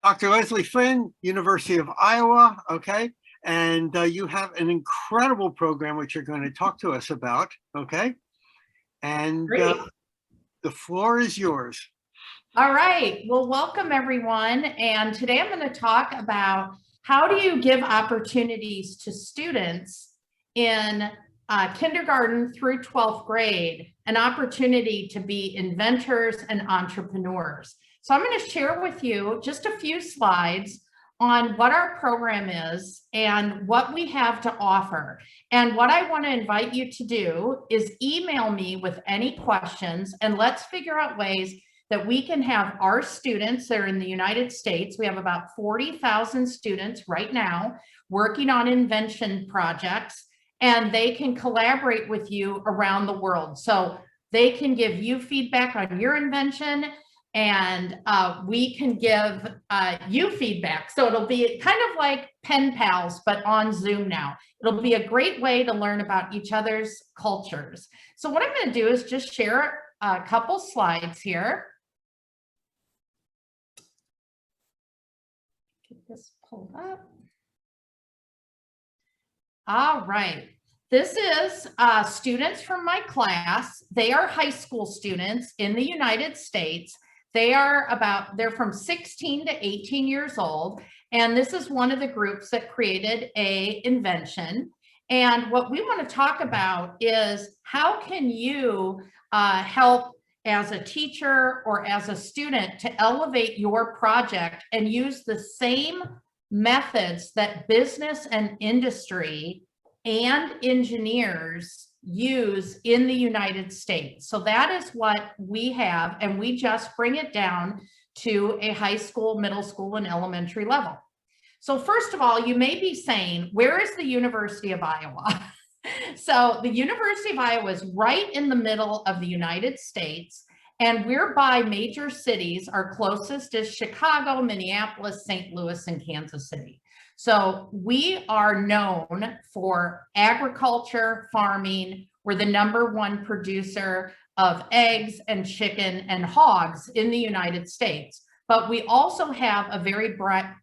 Dr. Leslie Flynn, University of Iowa, okay? And you have an incredible program which you're going to talk to us about, okay? And the floor is yours. All right, well, welcome everyone. And today I'm going to talk about how do you give opportunities to students in kindergarten through 12th grade, an opportunity to be inventors and entrepreneurs. So I'm going to share with you just a few slides on what our program is and what we have to offer. And what I want to invite you to do is email me with any questions, and let's figure out ways that we can have our students that are in the United States. We have about 40,000 students right now working on invention projects, and they can collaborate with you around the world. So they can give you feedback on your invention, and we can give you feedback. So it'll be kind of like pen pals, but on Zoom now. It'll be a great way to learn about each other's cultures. So what I'm going to do is just share a couple slides here. Get this pulled up. All right. This is students from my class. They are high school students in the United States. They're from 16 to 18 years old. And this is one of the groups that created an invention. And what we want to talk about is how can you help as a teacher or as a student to elevate your project and use the same methods that business and industry and engineers use in the United States. So that is what we have, and we just bring it down to a high school, middle school, and elementary level. So first of all, you may be saying, where is the University of Iowa? So the University of Iowa is right in the middle of the United States, and we're by major cities. Our closest is Chicago, Minneapolis, St. Louis, and Kansas City. So we are known for agriculture, farming. We're the #1 producer of eggs and chicken and hogs in the United States. But we also have a very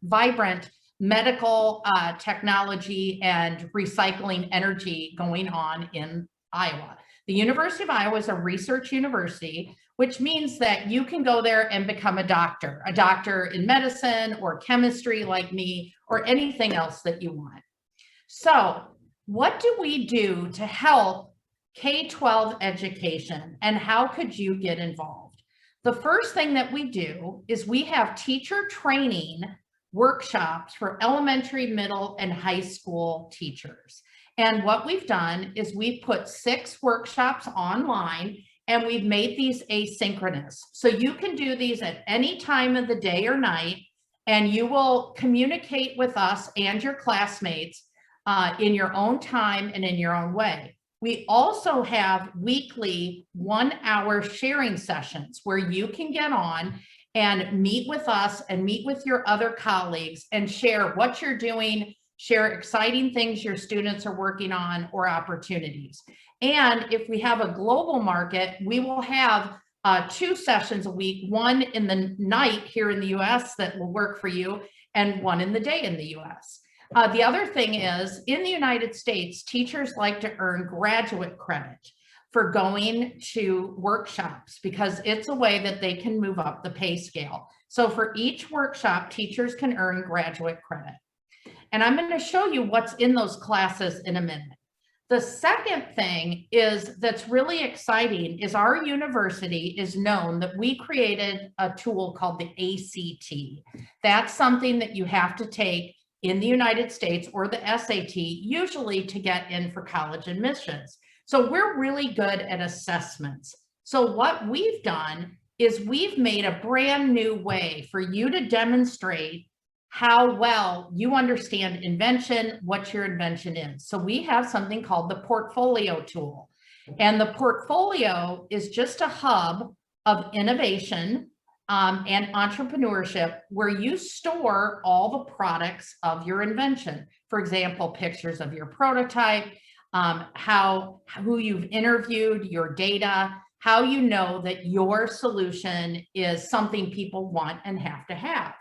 vibrant medical technology and recycling energy going on in Iowa. The University of Iowa is a research university, which means that you can go there and become a doctor in medicine or chemistry like me, or anything else that you want. So what do we do to help K-12 education, and how could you get involved? The first thing that we do is we have teacher training workshops for elementary, middle, and high school teachers. And what we've done is we've put 6 workshops online, and we've made these asynchronous. So you can do these at any time of the day or night, and you will communicate with us and your classmates in your own time and in your own way. We also have weekly 1-hour sharing sessions where you can get on and meet with us and meet with your other colleagues and share what you're doing, share exciting things your students are working on, or opportunities. And if we have a global market, we will have 2 sessions a week, one in the night here in the US that will work for you, and one in the day in the US. The other thing is, in the United States, teachers like to earn graduate credit for going to workshops because it's a way that they can move up the pay scale. So for each workshop, teachers can earn graduate credit. And I'm going to show you what's in those classes in a minute. The second thing that's really exciting is our university is known that we created a tool called the ACT. That's something that you have to take in the United States, or the SAT, usually to get in for college admissions. So we're really good at assessments. So what we've done is we've made a brand new way for you to demonstrate how well you understand invention, what your invention is. So we have something called the portfolio tool. And the portfolio is just a hub of innovation and entrepreneurship where you store all the products of your invention. For example, pictures of your prototype, who you've interviewed, your data, how you know that your solution is something people want and have to have.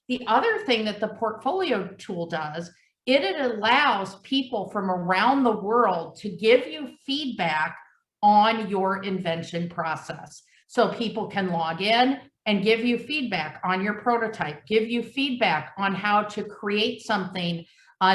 The other thing that the portfolio tool does, it allows people from around the world to give you feedback on your invention process. So people can log in and give you feedback on your prototype, give you feedback on how to create something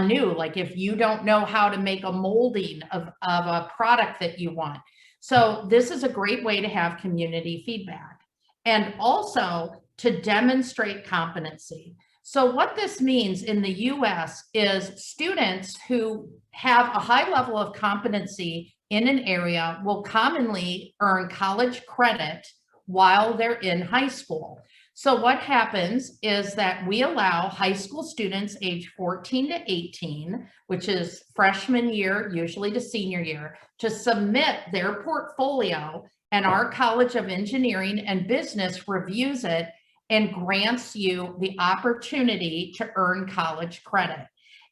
new, like if you don't know how to make a molding of a product that you want. So this is a great way to have community feedback and also to demonstrate competency. So what this means in the US is students who have a high level of competency in an area will commonly earn college credit while they're in high school. So what happens is that we allow high school students age 14 to 18, which is freshman year, usually to senior year, to submit their portfolio, and our College of Engineering and Business reviews it and grants you the opportunity to earn college credit.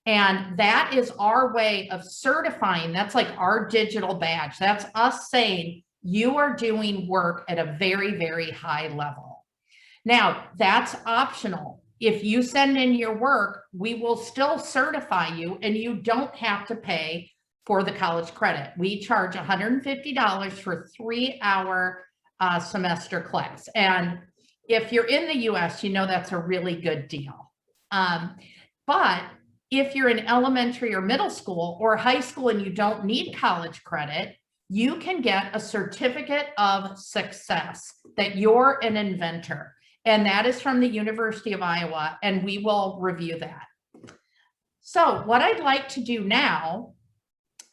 And that is our way of certifying. That's like our digital badge. That's us saying you are doing work at a very, very high level. Now, that's optional. If you send in your work, we will still certify you and you don't have to pay for the college credit. We charge $150 for a 3-hour semester class. And if you're in the US, you know that's a really good deal. But if you're in elementary or middle school or high school and you don't need college credit, you can get a certificate of success that you're an inventor. And that is from the University of Iowa, and we will review that. So what I'd like to do now,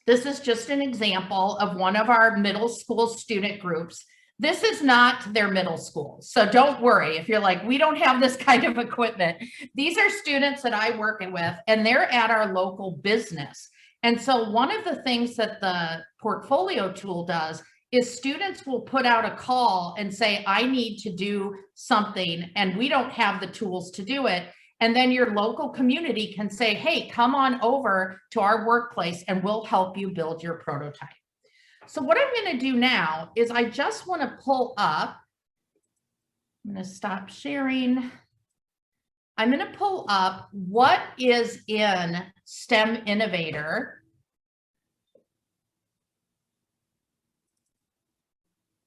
this is just an example of one of our middle school student groups. This is not their middle school, so don't worry if you're like, we don't have this kind of equipment. These are students that I work with, and they're at our local business. And so one of the things that the portfolio tool does is students will put out a call and say, I need to do something, and we don't have the tools to do it. And then your local community can say, hey, come on over to our workplace and we'll help you build your prototype. So what I'm going to do now is I just want to pull up, I'm going to stop sharing. I'm going to pull up what is in STEM Innovator.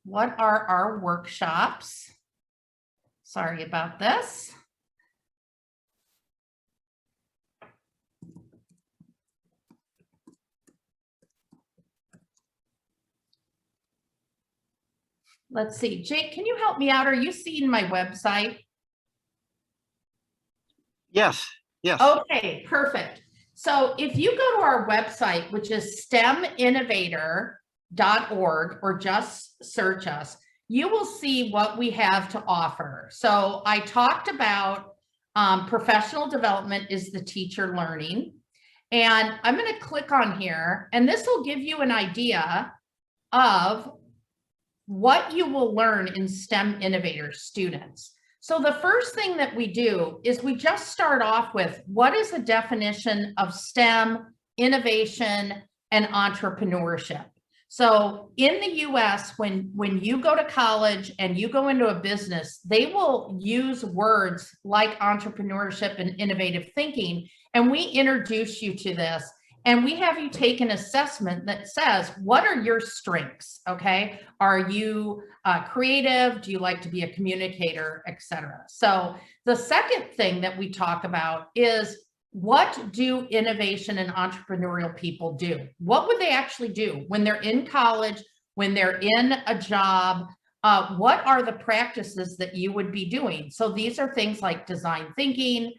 What are our workshops? Sorry about this. Let's see, Jake, can you help me out? Are you seeing my website? Yes, yes. Okay, perfect. So if you go to our website, which is steminnovator.org, or just search us, you will see what we have to offer. So I talked about professional development is the teacher learning. And I'm going to click on here, and this will give you an idea of what you will learn in STEM Innovator students. So the first thing that we do is we just start off with what is the definition of STEM, innovation, and entrepreneurship. So in the US, when you go to college and you go into a business, they will use words like entrepreneurship and innovative thinking, and we introduce you to this. And we have you take an assessment that says, what are your strengths, okay? Are you creative? Do you like to be a communicator, etc.? So the second thing that we talk about is, what do innovation and entrepreneurial people do? What would they actually do when they're in college, when they're in a job? What are the practices that you would be doing? So these are things like design thinking,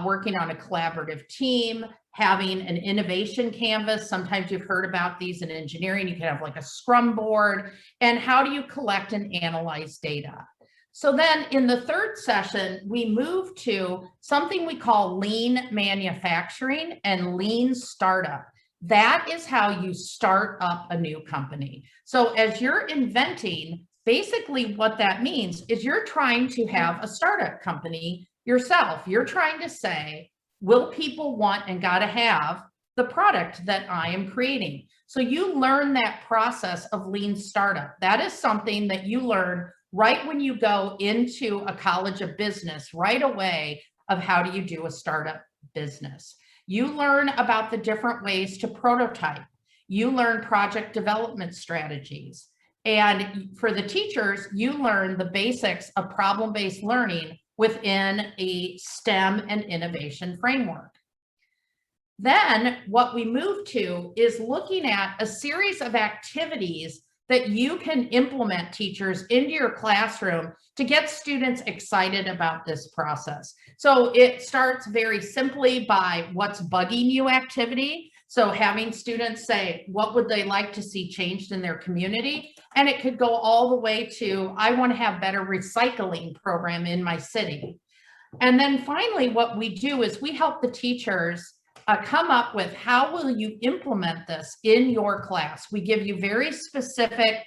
working on a collaborative team, having an innovation canvas. Sometimes you've heard about these in engineering. You can have like a Scrum board. And how do you collect and analyze data? So then in the third session, we move to something we call lean manufacturing and lean startup. That is how you start up a new company. So as you're inventing, basically what that means is you're trying to have a startup company yourself. You're trying to say, will people want and gotta have the product that I am creating? So you learn that process of lean startup. That is something that you learn right when you go into a college of business right away. of how do you do a startup business. You learn about the different ways to prototype. You learn project development strategies. And for the teachers, you learn the basics of problem-based learning within a STEM and innovation framework. Then what we move to is looking at a series of activities that you can implement, teachers, into your classroom to get students excited about this process. So it starts very simply by what's bugging you activity. So having students say, what would they like to see changed in their community? And it could go all the way to, I want to have better recycling program in my city. And then finally, what we do is we help the teachers come up with how will you implement this in your class. We give you very specific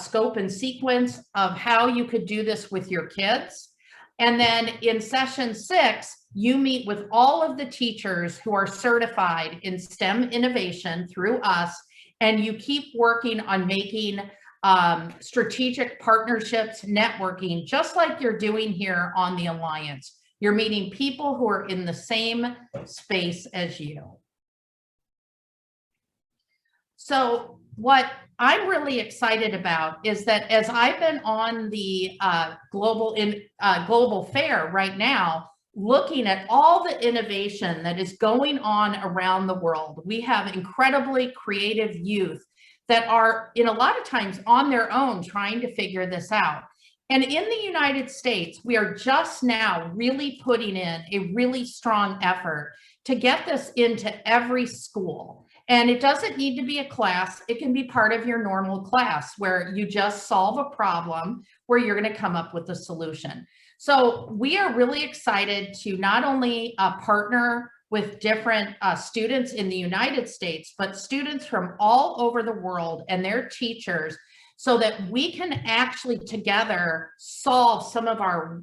scope and sequence of how you could do this with your kids. And then in session 6, you meet with all of the teachers who are certified in STEM innovation through us, and you keep working on making strategic partnerships, networking, just like you're doing here on the Alliance. You're meeting people who are in the same space as you. So what I'm really excited about is that as I've been on the global fair right now, looking at all the innovation that is going on around the world, we have incredibly creative youth that are in a lot of times on their own trying to figure this out. And in the United States, we are just now really putting in a really strong effort to get this into every school. And it doesn't need to be a class. It can be part of your normal class where you just solve a problem where you're going to come up with a solution. So we are really excited to not only partner with different students in the United States, but students from all over the world and their teachers, so that we can actually together solve some of our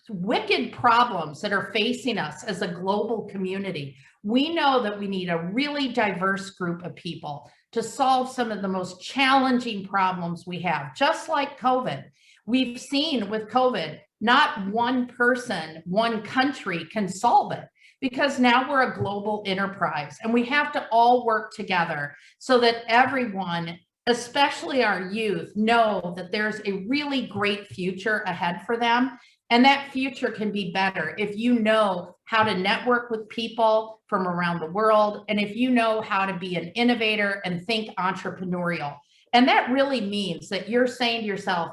wicked problems that are facing us as a global community. We know that we need a really diverse group of people to solve some of the most challenging problems we have, just like COVID. We've seen with COVID, not one person, one country can solve it, because now we're a global enterprise and we have to all work together so that everyone, especially our youth, know that there's a really great future ahead for them. And that future can be better if you know how to network with people from around the world, and if you know how to be an innovator and think entrepreneurial. And that really means that you're saying to yourself,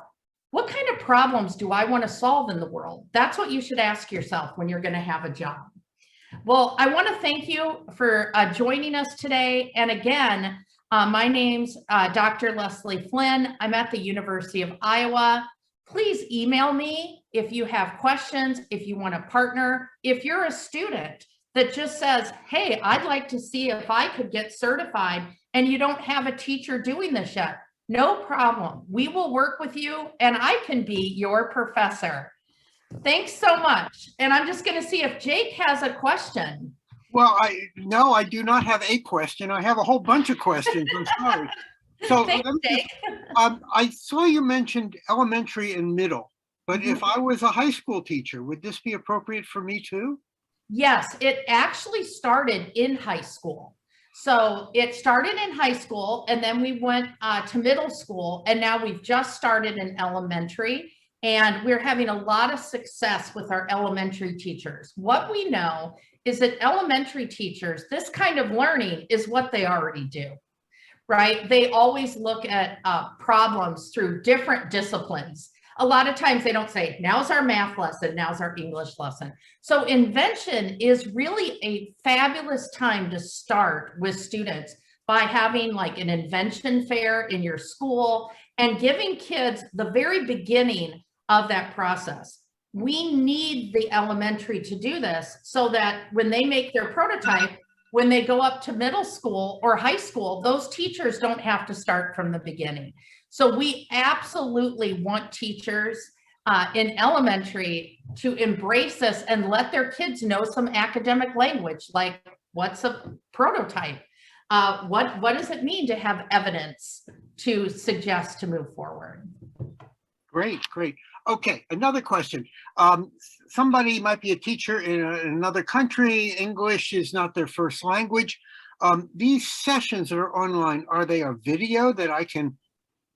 what kind of problems do I want to solve in the world? That's what you should ask yourself when you're going to have a job. Well, I want to thank you for joining us today. And again, my name's Dr. Leslie Flynn. I'm at the University of Iowa. Please email me if you have questions, if you want to partner. If you're a student that just says, hey, I'd like to see if I could get certified, and you don't have a teacher doing this yet, no problem. We will work with you and I can be your professor. Thanks so much. And I'm just going to see if Jake has a question. Well, no, I do not have a question. I have a whole bunch of questions. I'm sorry. So Thanks, Jake. I saw you mentioned elementary and middle, but if I was a high school teacher, would this be appropriate for me too? Yes, it actually started in high school. So it started in high school, and then we went to middle school, and now we've just started in elementary, and we're having a lot of success with our elementary teachers. What we know is that elementary teachers, this kind of learning is what they already do, right? They always look at problems through different disciplines. A lot of times they don't say, now's our math lesson, now's our English lesson. So invention is really a fabulous time to start with students by having like an invention fair in your school and giving kids the very beginning of that process. We need the elementary to do this so that when they make their prototype, when they go up to middle school or high school, those teachers don't have to start from the beginning. So we absolutely want teachers in elementary to embrace this and let their kids know some academic language, like what's a prototype? What does it mean to have evidence to suggest to move forward? Great, great. Okay, another question. Somebody might be a teacher in another country. English is not their first language. These sessions that are online, are they a video that I can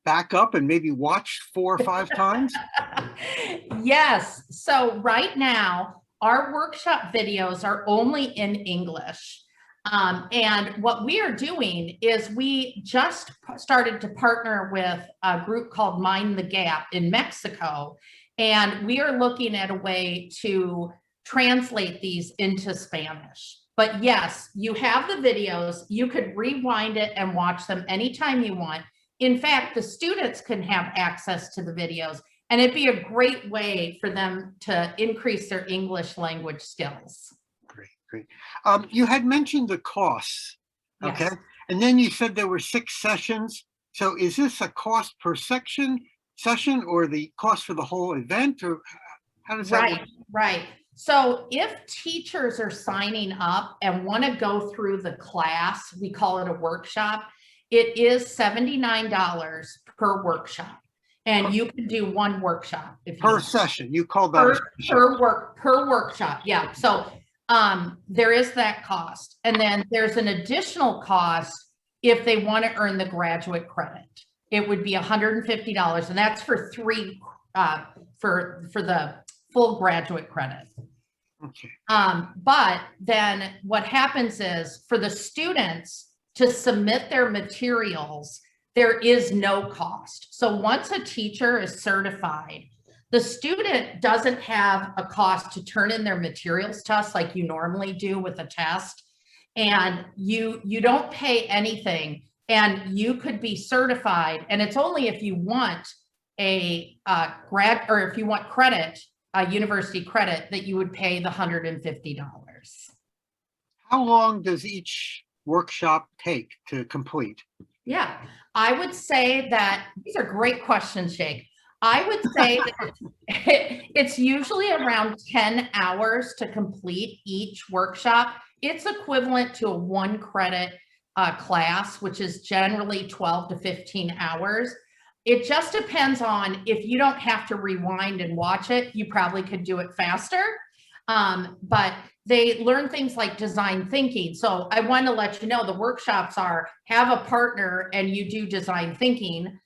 back up and maybe watch 4 or 5 times? Yes. So right now, our workshop videos are only in English. And what we are doing is we just started to partner with a group called Mind the Gap in Mexico. And we are looking at a way to translate these into Spanish. But yes, you have the videos. You could rewind it and watch them anytime you want. In fact, the students can have access to the videos, and it'd be a great way for them to increase their English language skills. Great, great. You had mentioned the costs, okay? Yes. And then you said there were 6 sessions. So is this a cost per session or the cost for the whole event, or how does that work? Right. So if teachers are signing up and want to go through the class, we call it a workshop, it is $79 per workshop. And you can do one workshop if Per you session, you called that a session. per workshop. Yeah. So there is that cost. And then there's an additional cost if they want to earn the graduate credit. It would be $150, and that's for 3 for the full graduate credit. Okay. But then what happens is for the students to submit their materials, there is no cost. So once a teacher is certified, the student doesn't have a cost to turn in their materials to us like you normally do with a test. And you don't pay anything, and you could be certified. And it's only if you want a grad, or if you want credit, a university credit, that you would pay the $150. How long does each workshop take to complete? Yeah, I would say that these are great questions, Jake. I would say that it's usually around 10 hours to complete each workshop. It's equivalent to a 1 credit class, which is generally 12 to 15 hours. It just depends on, if you don't have to rewind and watch it, you probably could do it faster. But they learn things like design thinking. So I want to let you know the workshops are have a partner and you do design thinking,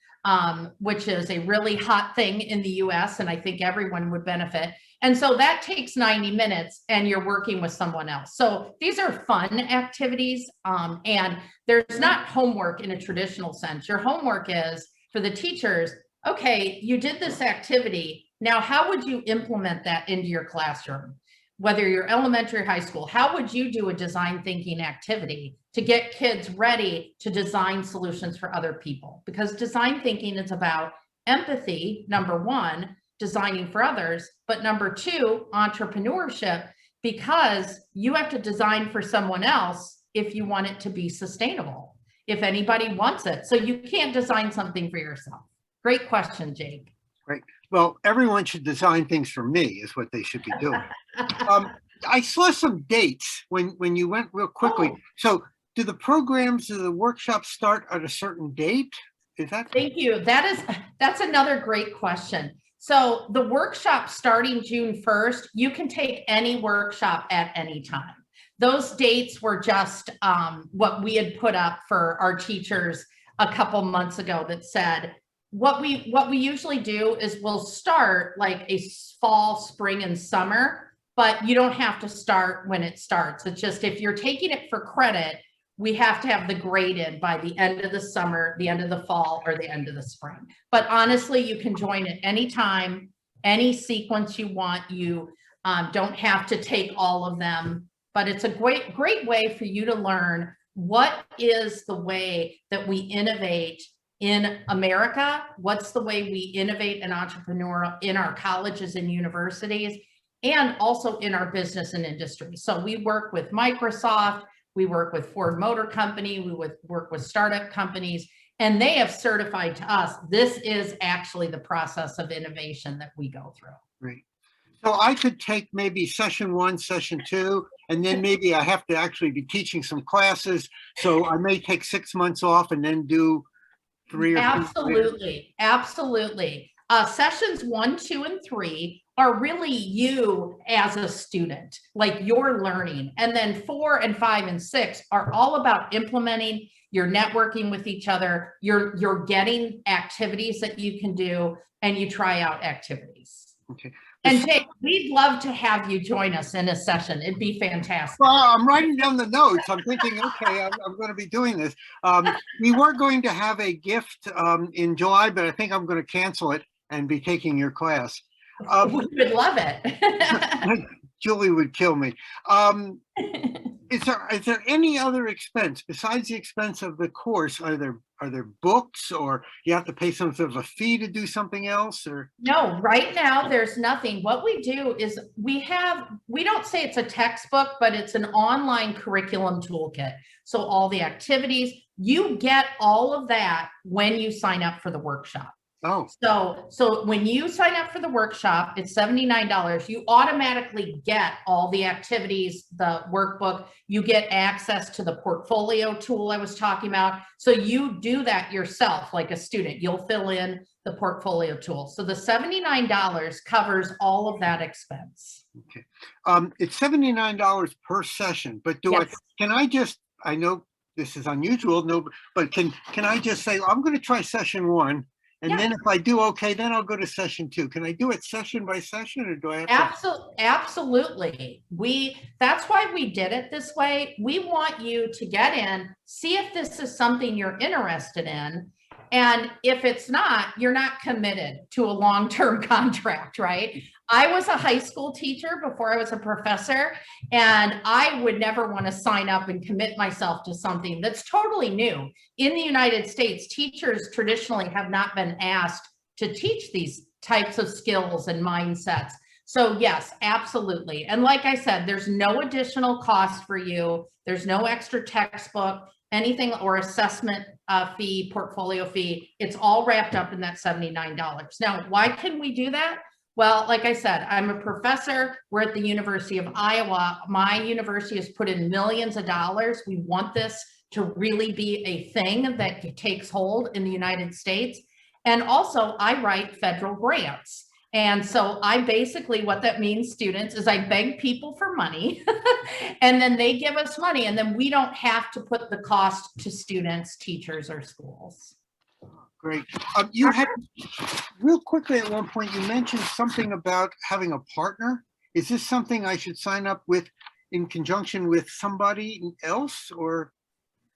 which is a really hot thing in the US, and I think everyone would benefit. And so that takes 90 minutes and you're working with someone else. So these are fun activities, and there's not homework in a traditional sense. Your homework is for the teachers, okay, you did this activity. Now, how would you implement that into your classroom? Whether you're elementary or high school, how would you do a design thinking activity to get kids ready to design solutions for other people? Because design thinking is about empathy, number 1, designing for others, but number 2, entrepreneurship, because you have to design for someone else if you want it to be sustainable, if anybody wants it. So you can't design something for yourself. Great question, Jake. Right. Well, everyone should design things for me is what they should be doing. I saw some dates when you went real quickly. Oh. So do the programs, do the workshops start at a certain date? Is that? Thank you. That's another great question. So the workshop starting June 1st, you can take any workshop at any time. Those dates were just what we had put up for our teachers a couple months ago that said, what we usually do is we'll start like a fall, spring, and summer, but you don't have to start when it starts. It's just if you're taking it for credit, we have to have the grade in by the end of the summer, the end of the fall, or the end of the spring. But honestly, you can join at any time, any sequence you want. You don't have to take all of them, but it's a great way for you to learn what is the way that we innovate in America, what's the way we innovate and entrepreneurial in our colleges and universities, and also in our business and industry. So we work with Microsoft, we work with Ford Motor Company, we would work with startup companies, and they have certified to us, this is actually the process of innovation that we go through. Great. So I could take maybe session 1, session 2, and then maybe I have to actually be teaching some classes. So I may take 6 months off and then do 3 or 4. Absolutely. sessions 1, 2, and 3 are really you as a student, like you're learning. And then 4 and 5 and 6 are all about implementing, you're networking with each other, you're getting activities that you can do, and you try out activities. Okay. And Jake, we'd love to have you join us in a session. It'd be fantastic. Well, I'm writing down the notes. I'm thinking, okay, I'm going to be doing this. We were going to have a gift in July, but I think I'm going to cancel it and be taking your class. We would love it. Julie would kill me. Is there any other expense besides the expense of the course? Are there books, or you have to pay some sort of a fee to do something else? Or no, right now there's nothing. What we do is we don't say it's a textbook, but it's an online curriculum toolkit. So all the activities, you get all of that when you sign up for the workshop. Oh, so when you sign up for the workshop, it's $79. You automatically get all the activities, the workbook, you get access to the portfolio tool I was talking about. So you do that yourself, like a student, you'll fill in the portfolio tool. So the $79 covers all of that expense. okay. It's $79 per session, but Yes. I know this is unusual, no, but can I just say, I'm going to try session 1. And Yeah. then if I do okay, then I'll go to session 2. Can I do it session by session, or do I have to? Absolutely. That's why we did it this way. We want you to get in, see if this is something you're interested in. And if it's not, you're not committed to a long-term contract, right? I was a high school teacher before I was a professor, and I would never want to sign up and commit myself to something that's totally new. In the United States, teachers traditionally have not been asked to teach these types of skills and mindsets. So yes, absolutely. And like I said, there's no additional cost for you. There's no extra textbook, anything, or assessment fee, portfolio fee. It's all wrapped up in that $79. Now, why can we do that? Well, like I said, I'm a professor. We're at the University of Iowa. My university has put in millions of dollars. We want this to really be a thing that takes hold in the United States. And also, I write federal grants. And so I basically, what that means, students, is I beg people for money and then they give us money, and then we don't have to put the cost to students, teachers, or schools. Great. You had, real quickly at one point, you mentioned something about having a partner. Is this something I should sign up with in conjunction with somebody else, or?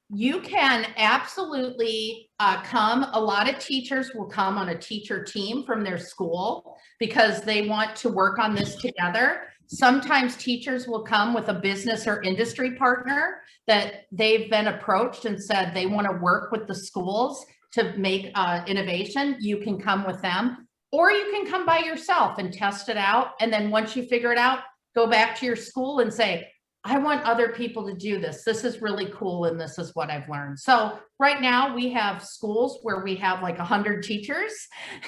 You can absolutely come. A lot of teachers will come on a teacher team from their school because they want to work on this together. Sometimes teachers will come with a business or industry partner that they've been approached and said they want to work with the schools to make innovation. You can come with them, or you can come by yourself and test it out. And then once you figure it out, go back to your school and say, I want other people to do this. This is really cool, and this is what I've learned. So right now we have schools where we have like 100 teachers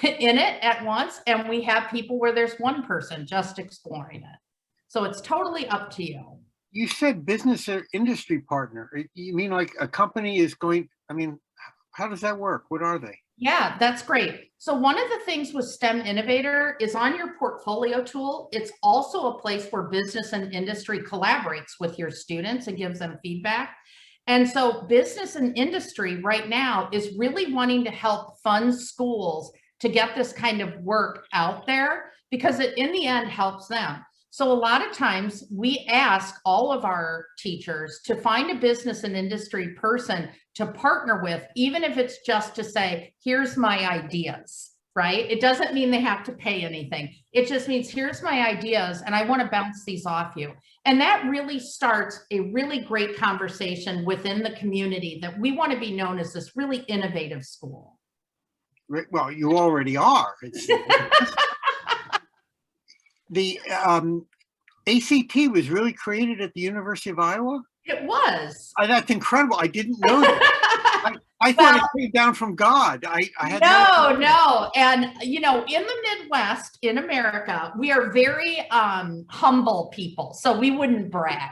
in it at once, and we have people where there's one person just exploring it. So it's totally up to you. You said business or industry partner. You mean like a company is going, I mean, how does that work? What are they? Yeah, that's great. So one of the things with STEM Innovator is on your portfolio tool. It's also a place where business and industry collaborates with your students and gives them feedback. And so business and industry right now is really wanting to help fund schools to get this kind of work out there, because it in the end helps them. So a lot of times we ask all of our teachers to find a business and industry person to partner with, even if it's just to say, here's my ideas, right? It doesn't mean they have to pay anything. It just means, here's my ideas and I want to bounce these off you. And that really starts a really great conversation within the community that we want to be known as this really innovative school. Well, you already are. The ACT was really created at the University of Iowa? It was. That's incredible. I didn't know that. I thought it came down from God. I had no. And, you know, in the Midwest, in America, we are very humble people, so we wouldn't brag.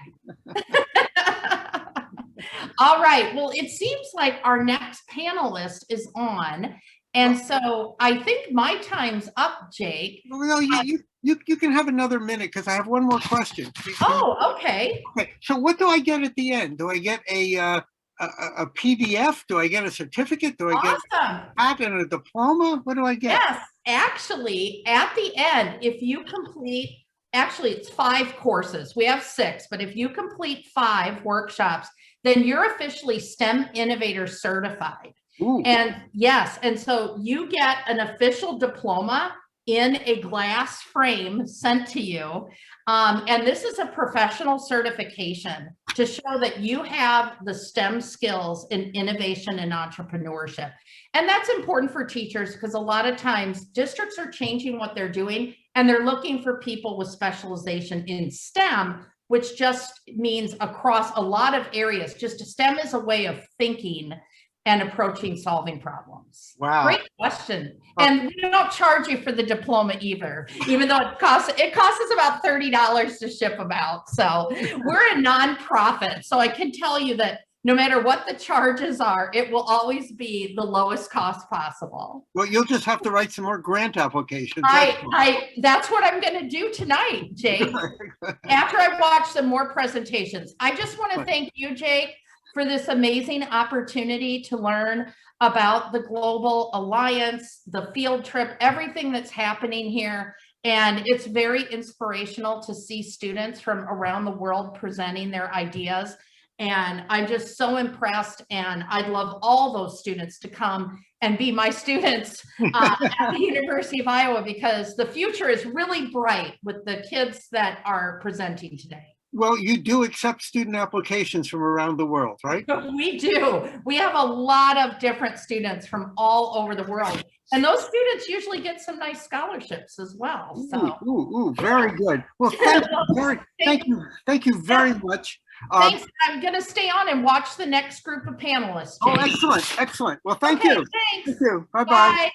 All right. Well, it seems like our next panelist is on. And so I think my time's up, Jake. Well, no, you can have another minute because I have one more question. Oh, okay. Okay. So what do I get at the end? Do I get a PDF? Do I get a certificate? Do I get Awesome. a hat and a diploma? What do I get? Yes, actually, at the end, if you complete, actually, it's 5 courses. We have 6, but if you complete 5 workshops, then you're officially STEM Innovator certified. Ooh. And yes, and so you get an official diploma in a glass frame sent to you. And this is a professional certification to show that you have the STEM skills in innovation and entrepreneurship. And that's important for teachers because a lot of times districts are changing what they're doing and they're looking for people with specialization in STEM, which just means across a lot of areas. Just STEM is a way of thinking and approaching solving problems. Wow. Great question. And we don't charge you for the diploma either, even though it costs us about $30 to ship them out. So we're a nonprofit. So I can tell you that no matter what the charges are, it will always be the lowest cost possible. Well, you'll just have to write some more grant applications. That's what I'm going to do tonight, Jake. After I watch some more presentations. I just want to thank you, Jake, for this amazing opportunity to learn about the Global Alliance, the field trip, everything that's happening here. And it's very inspirational to see students from around the world presenting their ideas. And I'm just so impressed. And I'd love all those students to come and be my students at the University of Iowa, because the future is really bright with the kids that are presenting today. Well, you do accept student applications from around the world, right? We do. We have a lot of different students from all over the world. And those students usually get some nice scholarships as well. So. Ooh, very good. Well, thank you very much. Thanks. I'm going to stay on and watch the next group of panelists. Oh, excellent. Well, thank you. Thanks. Thank you. Bye-bye. Bye.